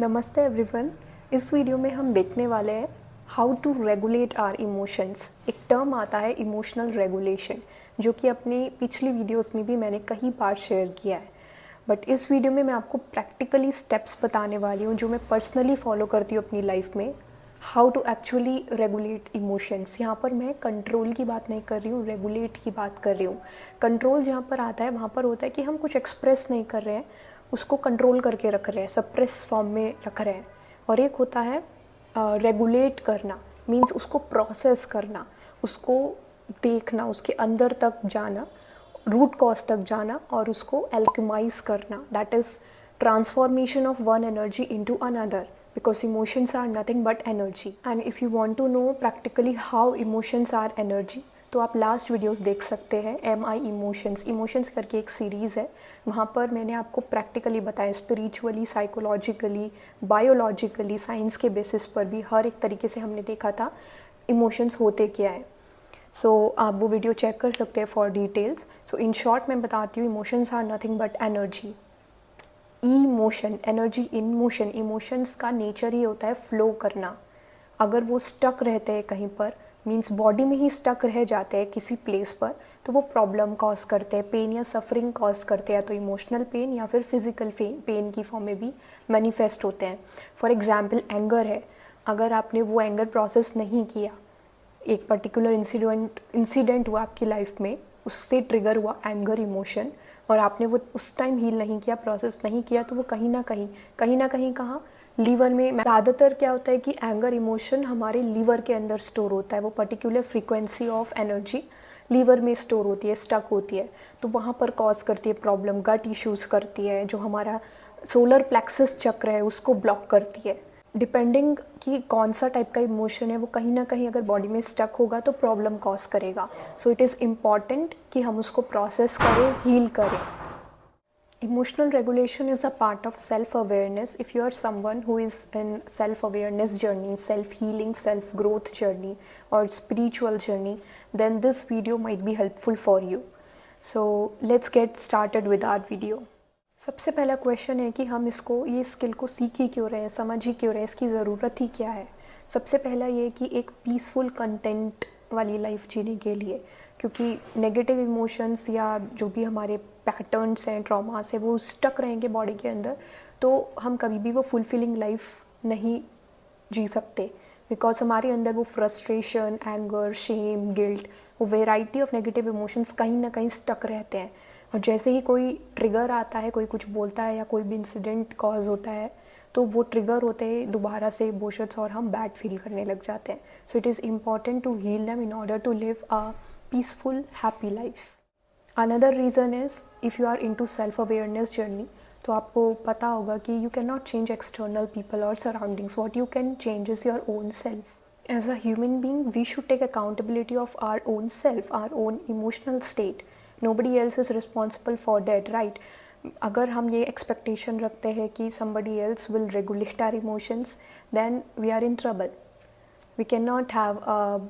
नमस्ते एवरीवन। इस वीडियो में हम देखने वाले हैं how to regulate our emotions. एक टर्म आता है इमोशनल रेगुलेशन, जो कि अपनी पिछली वीडियोस में भी मैंने कई बार शेयर किया है। बट इस वीडियो में मैं आपको प्रैक्टिकली स्टेप्स बताने वाली हूँ जो मैं पर्सनली फॉलो करती हूँ अपनी लाइफ में, how to actually regulate emotions. यहाँ पर मैं कंट्रोल की बात नहीं कर रही हूँ, रेगुलेट की बात कर रही हूँ। कंट्रोल जहाँ पर आता है वहाँ पर होता है कि हम कुछ एक्सप्रेस नहीं कर रहे हैं, उसको कंट्रोल करके रख रहे हैं, सप्रेस फॉर्म में रख रहे हैं। और एक होता है रेगुलेट करना, मीन्स उसको प्रोसेस करना, उसको देखना, उसके अंदर तक जाना, रूट कॉज तक जाना और उसको एल्केमाइज करना। That is transformation of one energy into another, because emotions are nothing but energy. And if you want to know practically how emotions are energy, तो आप लास्ट वीडियोस देख सकते हैं। इमोशंस करके एक सीरीज़ है, वहाँ पर मैंने आपको प्रैक्टिकली बताया, स्पिरिचुअली, साइकोलॉजिकली, बायोलॉजिकली, साइंस के बेसिस पर भी हर एक तरीके से हमने देखा था इमोशंस होते क्या है। आप वो वीडियो चेक कर सकते हैं फॉर डिटेल्स। इन शॉर्ट मैं बताती हूँ, emotions are nothing but energy. Emotion, energy in motion. Emotions का नेचर ही होता है फ्लो करना। अगर वो स्टक रहते हैं कहीं पर, मीन्स बॉडी में ही स्टक रह जाते हैं किसी प्लेस पर, तो वो प्रॉब्लम कॉज करते हैं, पेन या सफरिंग कॉज करते हैं, तो इमोशनल पेन या फिर फिजिकल पेन की फॉर्म में भी मैनिफेस्ट होते हैं। फॉर एग्जाम्पल एंगर है, अगर आपने वो एंगर प्रोसेस नहीं किया, एक पर्टिकुलर इंसिडेंट हुआ आपकी लाइफ में, उससे ट्रिगर हुआ एंगर इमोशन, और आपने वो उस टाइम हील नहीं किया, प्रोसेस नहीं किया, तो वो कहीं ना कहीं कहाँ लीवर में। ज़्यादातर क्या होता है कि एंगर इमोशन हमारे लीवर के अंदर स्टोर होता है, वो particular frequency of energy liver में स्टोर होती है, स्टक होती है, तो वहाँ पर कॉज करती है प्रॉब्लम, गट इश्यूज़ करती है, जो हमारा सोलर प्लेक्सस चक्र है उसको ब्लॉक करती है। डिपेंडिंग कि कौन सा टाइप का इमोशन है, वो कहीं ना कहीं अगर बॉडी में स्टक होगा तो प्रॉब्लम कॉज करेगा। इट इज़ इम्पॉर्टेंट कि हम उसको प्रोसेस करें, हील करें। Emotional regulation is a part of self-awareness. If you are someone who is in self-awareness journey, self-healing, self-growth journey or spiritual journey, then this video might be helpful for you. So let's get started with our video. सबसे पहला question है कि हम ये skill को सीख ही क्यों रहे हैं, समझ ही क्यों रहे हैं, इसकी ज़रूरत ही क्या है। सबसे पहला ये कि एक पीसफुल कंटेंट वाली लाइफ जीने के लिए, क्योंकि नेगेटिव इमोशंस या जो भी हमारे पैटर्न्स हैं, ट्रॉमास है, वो स्टक रहेंगे बॉडी के अंदर, तो हम कभी भी वो फुलफिलिंग लाइफ नहीं जी सकते। बिकॉज हमारे अंदर वो फ्रस्ट्रेशन, एंगर, शेम, गिल्ट, वो वेराइटी ऑफ नेगेटिव इमोशंस कहीं ना कहीं स्टक रहते हैं। और जैसे ही कोई ट्रिगर आता है, कोई कुछ बोलता है या कोई भी इंसिडेंट कॉज होता है, तो वो ट्रिगर होते हैं दोबारा से इमोशंस और हम बैड फील करने लग जाते हैं। It is important to heal them in order to live a peaceful happy life. Another reason is if you are into self awareness journey, तो आपको पता होगा कि you can not change external people और surroundings, what you can change is your own self. As a human being we should take accountability of our own self, our own emotional state. Nobody else is responsible for that, right. अगर हम ये expectation रखते हैं कि somebody else will regulate our emotions, then we are in trouble. We cannot have a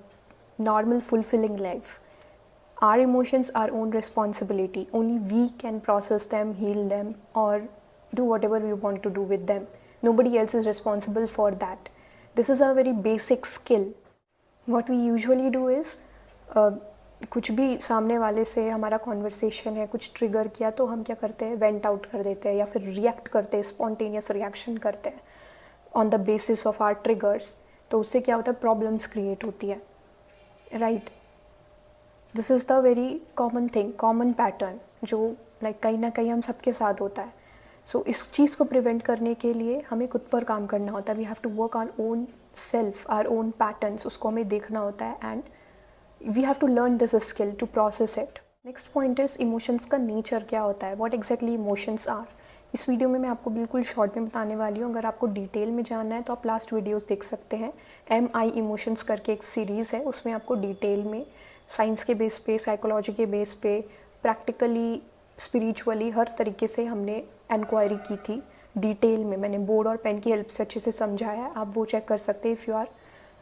normal fulfilling life. Our emotions are our own responsibility. Only we can process them, heal them, or do whatever we want to do with them. Nobody else is responsible for that. This is a very basic skill. What we usually do is कुछ भी सामने वाले से हमारा conversation है, कुछ trigger किया, तो हम क्या करते हैं, वेंट आउट कर देते हैं या फिर रिएक्ट करते हैं, स्पॉन्टेनियस रिएक्शन करते हैं on the basis of our triggers. तो उससे क्या होता है, प्रॉब्लम्स क्रिएट होती है, right. This is the very common thing, common pattern, जो कहीं ना कहीं हम सबके साथ होता है। इस चीज़ को प्रिवेंट करने के लिए हमें खुद पर काम करना होता है। We have to work on own self, our own patterns, उसको हमें देखना होता है, and we have to learn this skill to process it. Next point is emotions का nature क्या होता है, what exactly emotions are. इस वीडियो में मैं आपको बिल्कुल शॉर्ट में बताने वाली हूँ। अगर आपको डिटेल में जानना है तो आप लास्ट वीडियोस देख सकते हैं। MI इमोशंस करके एक सीरीज़ है, उसमें आपको डिटेल में साइंस के बेस पे, साइकोलॉजी के बेस पे, प्रैक्टिकली, स्पिरिचुअली, हर तरीके से हमने इंक्वायरी की थी। डिटेल में मैंने बोर्ड और पेन की हेल्प से अच्छे से समझाया है, आप वो चेक कर सकते हैं if you are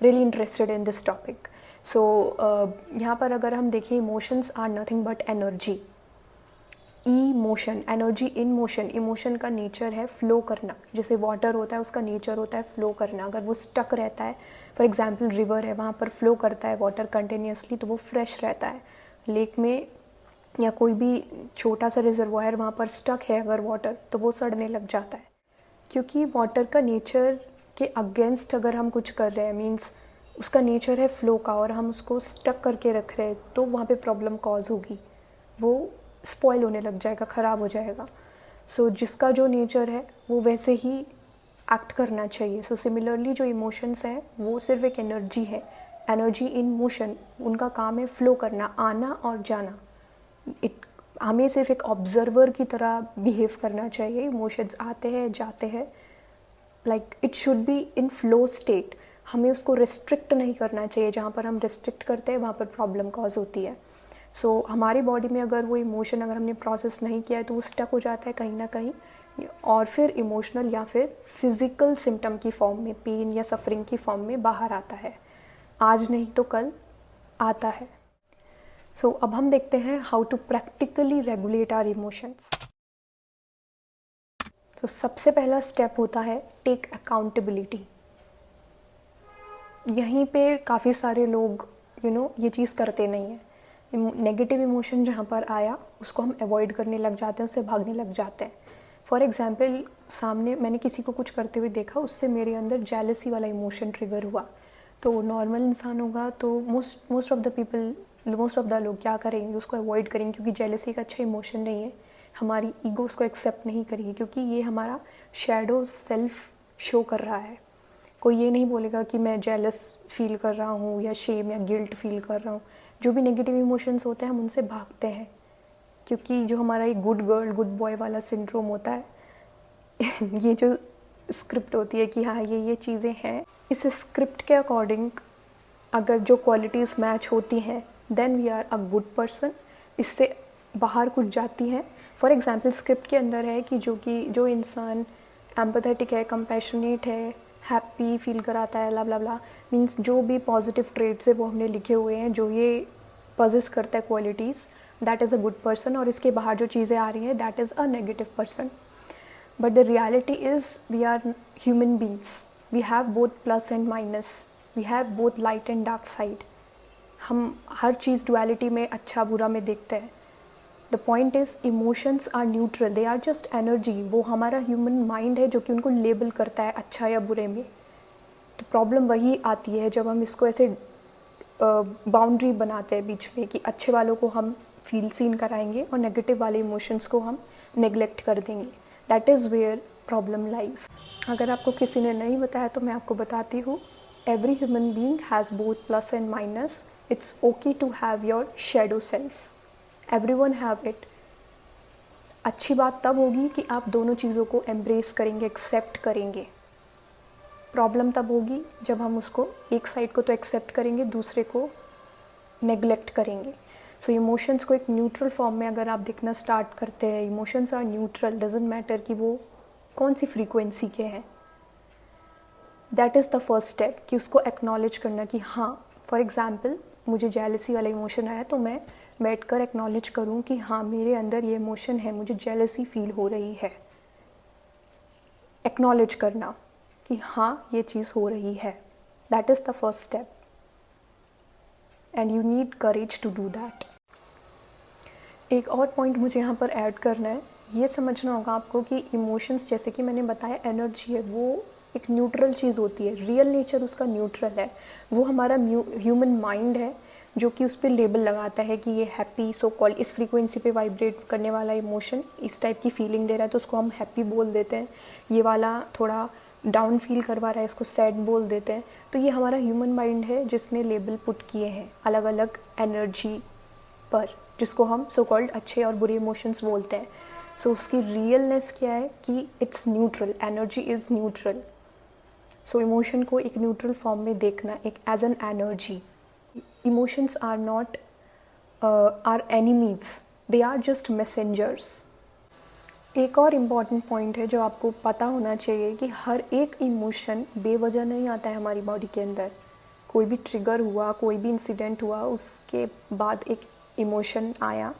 really interested in this topic. यहाँ पर अगर हम देखें, emotions are nothing but energy. E motion, energy in motion. Emotion का नेचर है फ्लो करना, जैसे वाटर होता है उसका नेचर होता है फ्लो करना। अगर वो स्टक रहता है, फॉर एग्जांपल रिवर है, वहाँ पर फ्लो करता है वाटर कंटिन्यूसली, तो वो फ्रेश रहता है। लेक में या कोई भी छोटा सा रिजर्वायर वहाँ पर स्टक है अगर वाटर, तो वो सड़ने लग जाता है, क्योंकि वाटर का नेचर के अगेंस्ट अगर हम कुछ कर रहे हैं, मीन्स उसका नेचर है फ्लो का, और हम उसको स्टक करके रख रहे हैं, तो वहाँ पे प्रॉब्लम कॉज होगी, वो स्पॉइल होने लग जाएगा, ख़राब हो जाएगा। सो जिसका जो नेचर है वो वैसे ही एक्ट करना चाहिए। सो सिमिलरली जो इमोशंस हैं वो सिर्फ एक एनर्जी है, एनर्जी इन मोशन। उनका काम है फ्लो करना, आना और जाना। हमें सिर्फ एक ऑब्जर्वर की तरह बिहेव करना चाहिए। इमोशंस आते हैं जाते हैं, like it should be in flow state. हमें उसको रिस्ट्रिक्ट नहीं करना चाहिए, जहाँ पर हम रिस्ट्रिक्ट करते हैं वहाँ पर प्रॉब्लम कॉज होती है। सो हमारी बॉडी में अगर वो इमोशन अगर हमने प्रोसेस नहीं किया है तो वो स्टक हो जाता है कहीं ना कहीं, और फिर इमोशनल या फिर फिज़िकल सिम्टम की फॉर्म में, पेन या सफरिंग की फॉर्म में बाहर आता है। आज नहीं तो कल आता है। सो अब हम देखते हैं how to practically regulate our emotions. तो सबसे पहला स्टेप होता है टेक अकाउंटेबिलिटी। यहीं पे काफ़ी सारे लोग ये चीज़ करते नहीं हैं। नेगेटिव इमोशन जहाँ पर आया उसको हम अवॉइड करने लग जाते हैं, उससे भागने लग जाते हैं। फॉर एग्जांपल, सामने मैंने किसी को कुछ करते हुए देखा, उससे मेरे अंदर जेलसी वाला इमोशन ट्रिगर हुआ। तो नॉर्मल इंसान होगा तो मोस्ट ऑफ द लोग क्या करेंगे, उसको अवॉइड करेंगे, क्योंकि जेलसी का अच्छा इमोशन नहीं है। हमारी ईगो उसको एक्सेप्ट नहीं करेगी, क्योंकि ये हमारा शैडो सेल्फ शो कर रहा है। कोई ये नहीं बोलेगा कि मैं जेलस फील कर रहा हूँ या शेम या गिल्ट फील कर रहा हूँ। जो भी नेगेटिव इमोशंस होते हैं हम उनसे भागते हैं, क्योंकि जो हमारा एक गुड गर्ल गुड बॉय वाला सिंड्रोम होता है ये जो स्क्रिप्ट होती है कि हाँ ये चीज़ें हैं, इस स्क्रिप्ट के अकॉर्डिंग अगर जो क्वालिटीज़ मैच होती हैं then we are a good person. इससे बाहर कुछ जाती हैं। फॉर एग्जांपल, स्क्रिप्ट के अंदर है कि जो इंसान एम्पैथेटिक है, कंपैशनेट है, हैप्पी फील कराता है, ला ला ला, मीन्स जो भी पॉजिटिव ट्रेट्स है वो हमने लिखे हुए हैं, जो ये पजेस करता है qualities, that is a good person. और इसके बाहर जो चीज़ें आ रही हैं that is a negative person. But the reality is we are human beings, we have both plus and minus, we have both light and dark side. हम हर चीज़ डुअलिटी में, अच्छा बुरा में देखते हैं। The point is emotions are neutral, they are just energy. वो हमारा ह्यूमन माइंड है जो कि उनको लेबल करता है अच्छा या बुरे में। तो प्रॉब्लम वही आती है जब हम इसको ऐसे बाउंड्री बनाते हैं बीच में, कि अच्छे वालों को हम फील सीन कराएंगे और नेगेटिव वाले इमोशंस को हम नेगलेक्ट कर देंगे। That is where problem lies. अगर आपको किसी ने नहीं बताया तो मैं आपको बताती हूँ। Every human being has both plus and minus. It's okay to have your shadow self, everyone have it. अच्छी बात तब होगी कि आप दोनों चीज़ों को एम्ब्रेस करेंगे, एक्सेप्ट करेंगे। प्रॉब्लम तब होगी जब हम उसको एक साइड को तो एक्सेप्ट करेंगे, दूसरे को नेग्लेक्ट करेंगे। सो इमोशंस को एक न्यूट्रल फॉर्म में अगर आप देखना स्टार्ट करते हैं, emotions are neutral, doesn't matter कि वो कौन सी फ्रीक्वेंसी के हैं। That is the first step, कि उसको एक्नॉलेज करना कि हाँ, फॉर एग्जाम्पल मुझे जेलसी वाला इमोशन आया तो मैं बैठकर एक्नॉलेज करूँ कि हाँ मेरे अंदर ये इमोशन है, मुझे जेलसी फील हो रही है। एक्नॉलेज करना कि हाँ ये चीज़ हो रही है, that is the first step and you need courage to do that. एक और पॉइंट मुझे यहाँ पर ऐड करना है, ये समझना होगा आपको कि इमोशंस, जैसे कि मैंने बताया एनर्जी है, वो एक न्यूट्रल चीज़ होती है। रियल नेचर उसका न्यूट्रल है। वो हमारा ह्यूमन माइंड है जो कि उस पर लेबल लगाता है कि ये हैप्पी, सो कॉल्ड इस फ्रीक्वेंसी पे वाइब्रेट करने वाला इमोशन इस टाइप की फीलिंग दे रहा है तो उसको हम हैप्पी बोल देते हैं। ये वाला थोड़ा डाउन फील करवा रहा है, इसको सैड बोल देते हैं। तो ये हमारा ह्यूमन माइंड है जिसने लेबल पुट किए हैं अलग अलग एनर्जी पर, जिसको हम सो कॉल्ड अच्छे और बुरे इमोशंस बोलते हैं। सो उसकी रियलनेस क्या है कि it's neutral, energy is neutral. So emotion को एक न्यूट्रल फॉर्म में देखना, एक as an energy. Emotions are not our enemies, they are just messengers. एक और इम्पॉर्टेंट पॉइंट है जो आपको पता होना चाहिए कि हर एक इमोशन बेवजह नहीं आता है हमारी बॉडी के अंदर। कोई भी ट्रिगर हुआ, कोई भी इंसिडेंट हुआ, उसके बाद एक इमोशन आया,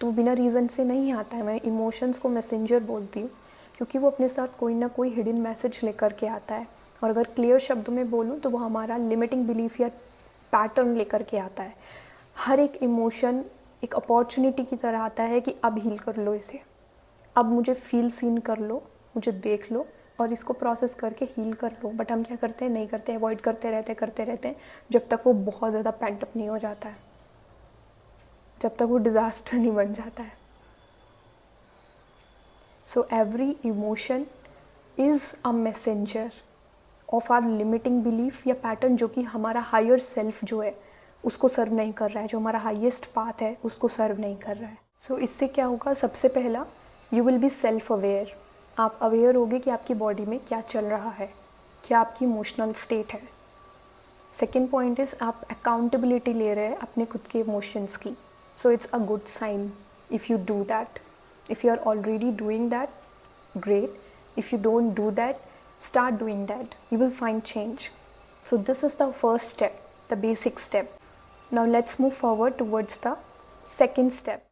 तो बिना रीज़न से नहीं आता है। मैं इमोशंस को मैसेंजर बोलती हूँ, क्योंकि वो अपने साथ कोई ना कोई हिडन मैसेज लेकर के आता है। और अगर क्लियर शब्दों में बोलूँ तो वो हमारा लिमिटिंग बिलीफ या पैटर्न लेकर के आता है। हर एक इमोशन एक अपॉर्चुनिटी की तरह आता है कि अब हील कर लो इसे, अब मुझे फील सीन कर लो, मुझे देख लो और इसको प्रोसेस करके हील कर लो। बट हम क्या करते हैं, नहीं करते, अवॉइड करते रहते हैं जब तक वो बहुत ज़्यादा पेंट अप नहीं हो जाता है, जब तक वो डिज़ास्टर नहीं बन जाता है। So every emotion is a messenger of our limiting belief या पैटर्न, जो कि हमारा हायर सेल्फ जो है उसको सर्व नहीं कर रहा है, जो हमारा हाईएस्ट पाथ है उसको सर्व नहीं कर रहा है। सो इससे क्या होगा, सबसे पहला you will be self aware. आप अवेयर होगे कि आपकी बॉडी में क्या चल रहा है, क्या आपकी इमोशनल स्टेट है। सेकेंड पॉइंट इज़ आप अकाउंटेबिलिटी ले रहे हैं अपने खुद के इमोशंस की। So it's a good sign if you do that. If you are already doing that, great. If you don't do that, start doing that. You will find change. So this is the first step, the basic step. Now let's move forward towards the second step.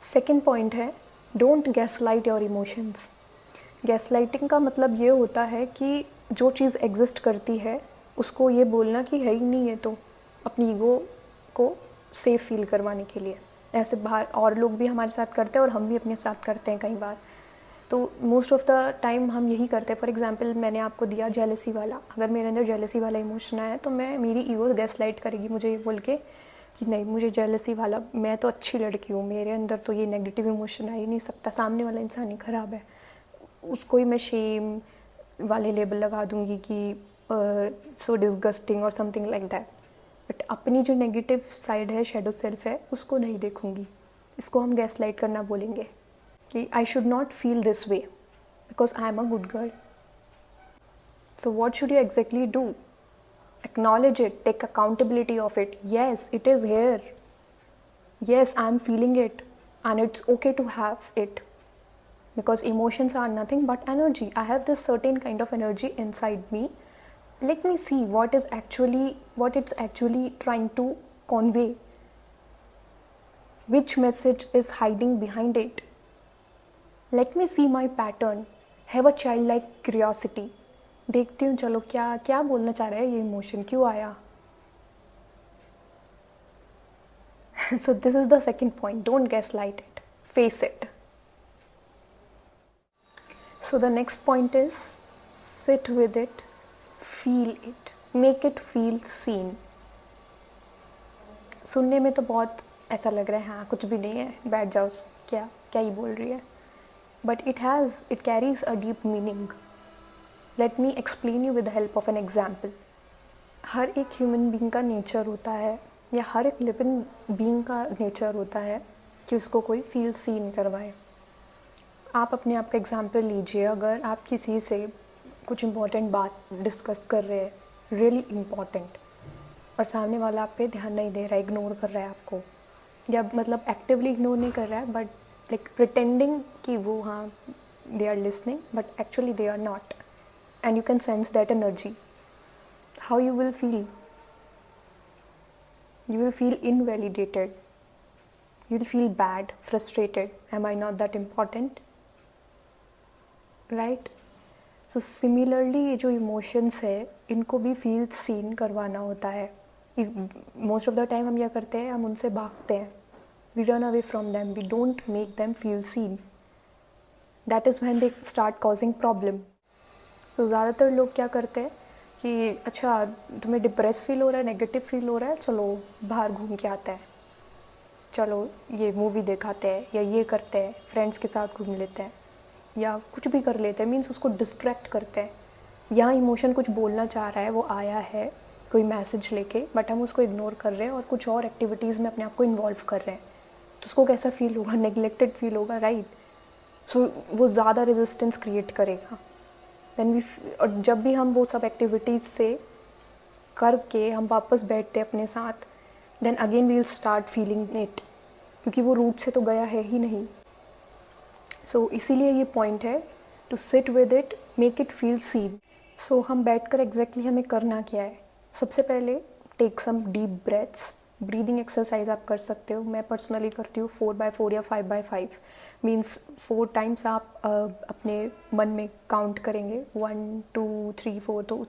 Second point है, don't gaslight your emotions. Gaslighting का मतलब ये होता है कि जो चीज़ exist करती है उसको ये बोलना कि है ही नहीं है, तो अपनी ईगो को सेफ फील करवाने के लिए। ऐसे बाहर और लोग भी हमारे साथ करते हैं और हम भी अपने साथ करते हैं कई बार। तो मोस्ट ऑफ द टाइम हम यही करते हैं। फॉर एग्जांपल मैंने आपको दिया जेलसी वाला, अगर मेरे अंदर जेलसी वाला इमोशन आया तो मेरी ईगो गैसलाइट करेगी मुझे ये बोल के कि नहीं, मुझे जेलसी वाला, मैं तो अच्छी लड़की हूँ, मेरे अंदर तो ये नेगेटिव इमोशन आ ही नहीं सकता, सामने वाला इंसान ही ख़राब है। उसको ही मैं शेम वाले लेबल लगा दूँगी कि सो डिस्गस्टिंग और समथिंग लाइक दैट। बट अपनी जो नेगेटिव साइड है, शेडो सेल्फ है, उसको नहीं देखूँगी। इसको हम गैसलाइट करना बोलेंगे कि I should not feel this way because I am a good girl. So what should you exactly do? Acknowledge it, take accountability of it. Yes, it is here. Yes, I am feeling it and it's okay to have it, because emotions are nothing but energy. I have this certain kind of energy inside me. Let me see what it's actually trying to convey. Which message is hiding behind it? Let me see my pattern. Have a childlike curiosity. देखती हूँ, चलो क्या बोलना चाह रहा है ये emotion, क्यों आया। So this is the second point. Don't gaslight it. Face it. So the next point is sit with it, feel it, make it feel seen. सुनने में तो बहुत ऐसा लग रहा है, हाँ कुछ भी नहीं है, बैठ जाओ, क्या ही बोल रही है। But it carries a deep meaning. Let me explain you with the help of an example. हर एक ह्यूमन बीइंग का नेचर होता है, या हर एक लिविंग बीइंग का नेचर होता है कि उसको कोई फील सीन करवाए। आप अपने आप का एग्जाम्पल लीजिए। अगर आप किसी से कुछ इम्पॉर्टेंट बात डिस्कस कर रहे हैं, रियली इम्पॉर्टेंट, और सामने वाला आप पे ध्यान नहीं दे रहा है, इग्नोर कर रहा है आपको, या मतलब एक्टिवली इग्नोर नहीं कर रहा है, बट like pretending कि वो हाँ they are listening, but actually they are not, and you can sense that energy. How you will feel? You will feel invalidated. You will feel bad, frustrated. Am I not that important? Right? So similarly ये जो emotions है इनको भी feel seen करवाना होता है। Most of the time हम क्या करते हैं, हम उनसे भागते हैं। We run away from them. We don't make them feel seen. That is when they start causing problem. तो ज़्यादातर लोग क्या करते हैं कि अच्छा तुम्हें डिप्रेस फील हो रहा है, नेगेटिव फील हो रहा है, चलो बाहर घूम के आते हैं, चलो ये मूवी दिखाते हैं, या ये करते हैं, फ्रेंड्स के साथ घूम लेते हैं, या कुछ भी कर लेते हैं। मीन्स उसको डिस्ट्रैक्ट करते हैं। यहाँ इमोशन कुछ बोलना चाह रहा है, वो आया है कोई मैसेज लेके, बट हम उसको इग्नोर कर रहे हैं और कुछ और एक्टिविटीज़ में अपने आप को इन्वॉल्व कर रहे हैं। तो उसको कैसा फील होगा, नेगलेक्टेड फील होगा, राइट। सो वो ज़्यादा रेजिस्टेंस क्रिएट करेगा। और जब भी हम वो सब एक्टिविटीज़ से करके हम वापस बैठते हैं अपने साथ, then again we will start feeling it, क्योंकि वो रूट से तो गया है ही नहीं। सो इसीलिए ये पॉइंट है to sit with it, make it feel seen. So हम बैठ कर एग्जैक्टली हमें करना क्या है, सबसे पहले take some deep breaths, breathing exercise आप कर सकते हो। मैं पर्सनली करती हूँ 4x4 या 5x5, मीन्स 4 टाइम्स आप अपने मन में काउंट करेंगे 1 2 3 4, तो